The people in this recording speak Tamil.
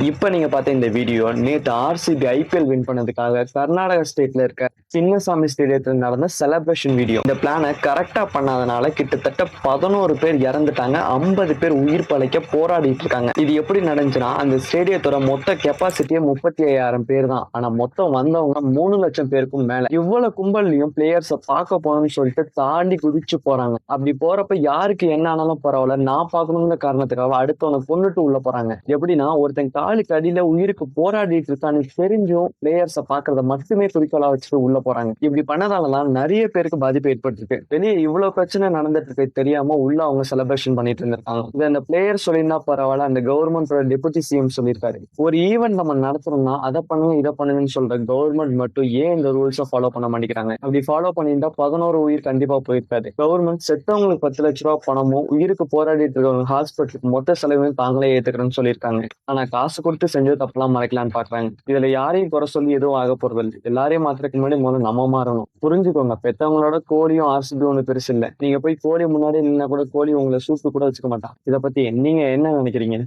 இப்ப நீங்க பார்த்த இந்த வீடியோ நேத்து ஆர்சிபி ஐபிஎல் வின் பண்ணதுக்காக கர்நாடகா ஸ்டேட்ல இருக்க சின்னசாமி ஸ்டேடியத்துல நடந்த செலிப்ரேஷன் வீடியோ. இந்த பிளானை கரெக்டா பண்ணாதனால கிட்டத்தட்ட 11 பேர் இறந்துட்டாங்க, 50 பேர் உயிர் பழைக்க போராடிட்டு இருக்காங்க. இது எப்படி நடந்துச்சுன்னா, அந்த ஸ்டேடியத்தோட மொத்த கெப்பாசிட்டியே 35,000 பேர் தான். ஆனா மொத்தம் வந்தவங்க 3 லட்சம் பேருக்கும் மேல. இவ்வளவு கும்பல்லையும் பிளேயர்ஸை பார்க்க போகணும்னு சொல்லிட்டு தாண்டி குதிச்சு போறாங்க. அப்படி போறப்ப யாருக்கு என்ன ஆனாலும் பரவாயில்ல, நான் பார்க்கணுங்கிற காரணத்துக்காக அடுத்தவனை கொண்டுட்டு உள்ள போறாங்க. எப்படின்னா, ஒருத்தன் காலுக்கு அடியில உயிருக்கு போராடிட்டு இருக்கான்னு தெரிஞ்சும் பிளேயர்ஸை பாக்குறத மட்டுமே குறிக்கோளா வச்சுட்டு உள்ள போறாங்க. இப்படி பண்ணதாலதான் நிறைய பேருக்கு பாதிப்பு ஏற்பட்டிருக்கு. வெளியே இவ்வளவு பிரச்சனை நடந்துட்டு இருக்கு தெரியாம உள்ள அவங்க செலிப்ரேஷன் பண்ணிட்டு இருந்திருக்காங்க. இது அந்த பிளேயர் சொல்லியிருந்தா பரவாயில்ல, அந்த கவர்மெண்டோட டெபுட்டி சிஎம் சொல்லியிருக்காரு. ஒரு ஈவெண்ட் நம்ம நடத்துறோம்னா அதை பண்ணுங்க இதை பண்ணுங்கன்னு சொல்ற கவர்மெண்ட் மட்டும் ஏன் இந்த ரூல்ஸை ஃபாலோ பண்ண மாட்டேங்கிறாங்க? அப்படி ஃபாலோ பண்ணியிருந்தா 11 உயிர் கண்டிப்பா போயிருக்காது. கவர்மெண்ட் செத்தவங்களுக்கு 10 லட்ச ரூபாய் பணமும் உயிருக்கு போராடிட்டு இருக்கவங்க ஹாஸ்பிட்டலுக்கு மொத்த செலவையும் தாங்களே ஏத்துக்கிறேன்னு சொல்லியிருக்காங்க. ஆனா காசு கொடுத்து செஞ்சது தப்பெல்லாம் மறைக்கலான்னு பாக்குறாங்க. இதுல யாரையும் குறை சொல்லி எதுவும் ஆக போறது இல்லை. எல்லாரையும் மாத்திரக்கு முன்னாடி முதல்ல நம்ம மாறணும். புரிஞ்சுக்கோங்க, பெத்தவங்களோட கோழியும் ஆர்சிபி ஒண்ணு பெருசு இல்லை. நீங்க போய் கோழி முன்னாடி நின்னா கூட கோழி உங்களை சூப்பு கூட வச்சுக்க மாட்டான். இதை பத்தி நீங்க என்ன நினைக்கிறீங்க?